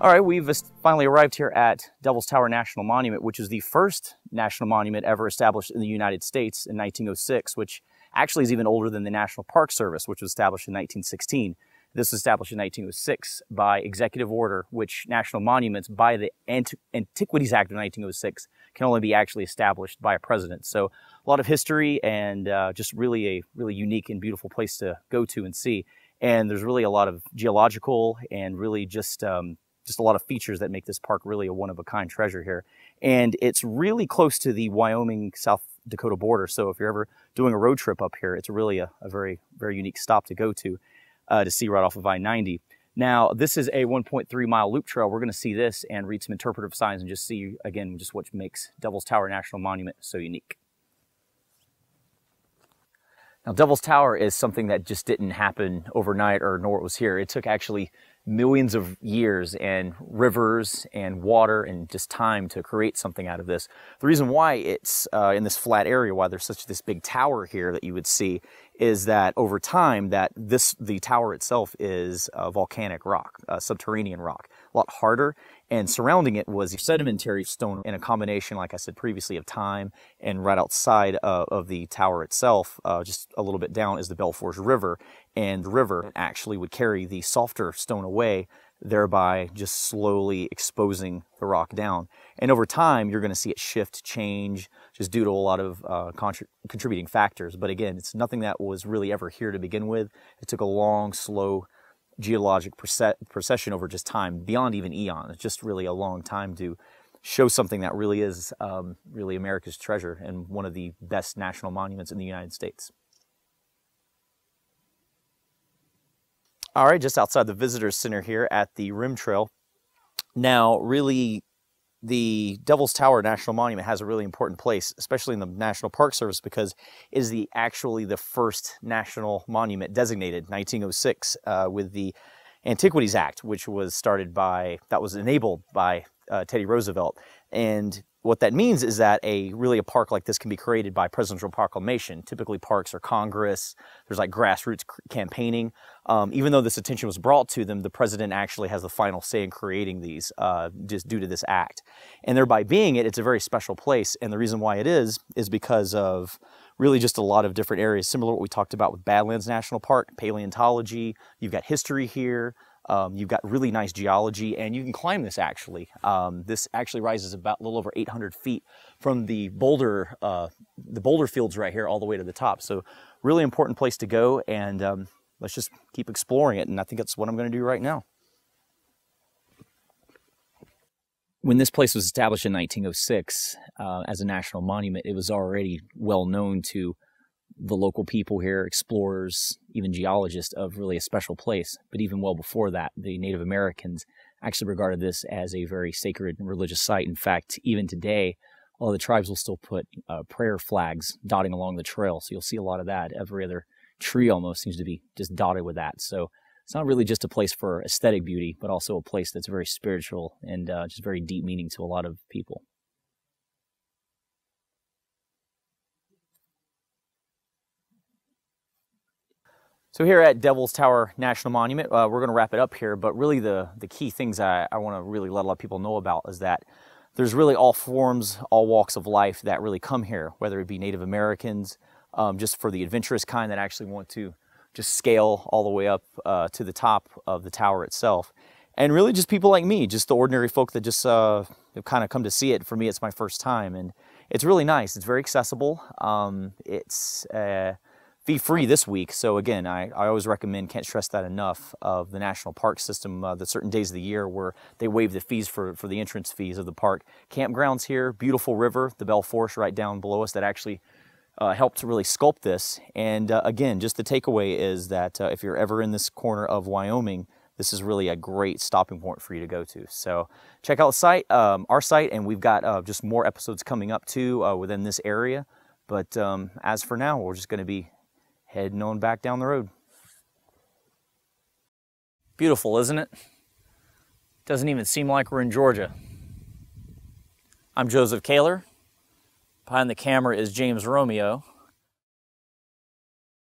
All right, we've finally arrived here at Devil's Tower National Monument, which is the first national monument ever established in the United States in 1906, which actually is even older than the National Park Service, which was established in 1916. This was established in 1906 by executive order, which national monuments by the Antiquities Act of 1906 can only be actually established by a president. So a lot of history and just really a really unique and beautiful place to go to and see. And there's really a lot of geological and really just a lot of features that make this park really a one-of-a-kind treasure here. And it's really close to the Wyoming, South Dakota border. So if you're ever doing a road trip up here, it's really a very, very unique stop to go to see right off of I-90. Now, this is a 1.3 mile loop trail. We're going to see this and read some interpretive signs and just see, again, just what makes Devil's Tower National Monument so unique. Now, Devil's Tower is something that just didn't happen overnight or nor it was here. It took actually millions of years and rivers and water and just time to create something out of this. The reason why it's in this flat area, why there's this big tower here that you would see, is that over time the tower itself is volcanic rock, subterranean rock, a lot harder, and surrounding it was sedimentary stone in a combination, like I said previously, of time, and right outside of the tower itself, just a little bit down, is the Belforge River, and the river actually would carry the softer stone away, thereby just slowly exposing the rock down. And over time, you're going to see it shift, change, just due to a lot of contributing factors. But again, it's nothing that was really ever here to begin with. It took a long, slow geologic procession over just time, beyond even eons. It's just really a long time to show something that really is really America's treasure and one of the best national monuments in the United States. All right, just outside the Visitor Center here at the Rim Trail. Now, really, the Devil's Tower National Monument has a really important place, especially in the National Park Service, because it is actually the first national monument designated, 1906, with the Antiquities Act, which was enabled by Teddy Roosevelt. And what that means is that a park like this can be created by presidential proclamation. Typically parks are Congress, there's like grassroots campaigning. Even though this attention was brought to them, the president actually has the final say in creating these just due to this act. And thereby being it's a very special place. And the reason why it is because of really just a lot of different areas, similar to what we talked about with Badlands National Park, paleontology, you've got history here. You've got really nice geology, and you can climb this actually. This actually rises about a little over 800 feet from the boulder fields right here all the way to the top. So really important place to go, and let's just keep exploring it, and I think that's what I'm going to do right now. When this place was established in 1906 as a national monument, it was already well known to the local people here, explorers, even geologists, of really a special place. But even well before that, the Native Americans actually regarded this as a very sacred and religious site. In fact, even today, all the tribes will still put prayer flags dotting along the trail. So you'll see a lot of that. Every other tree almost seems to be just dotted with that. So it's not really just a place for aesthetic beauty, but also a place that's very spiritual and just very deep meaning to a lot of people. So here at Devil's Tower National Monument, we're going to wrap it up here, but really the key things I want to really let a lot of people know about is that there's really all forms, all walks of life that really come here, whether it be Native Americans, just for the adventurous kind that actually want to just scale all the way up to the top of the tower itself, and really just people like me, just the ordinary folk that just have kind of come to see it. For me, it's my first time, and it's really nice. It's very accessible. It's fee-free this week. So again, I always recommend, can't stress that enough, of the national park system, the certain days of the year where they waive the fees for the entrance fees of the park. Campgrounds here, beautiful river, the Belforge right down below us that actually helped to really sculpt this. And again, just the takeaway is that if you're ever in this corner of Wyoming, this is really a great stopping point for you to go to. So check out the site, our site, and we've got just more episodes coming up too within this area. But as for now, we're just going to be heading on back down the road. Beautiful, isn't it? Doesn't even seem like we're in Georgia. I'm Joseph Kaler. Behind the camera is James Romeo.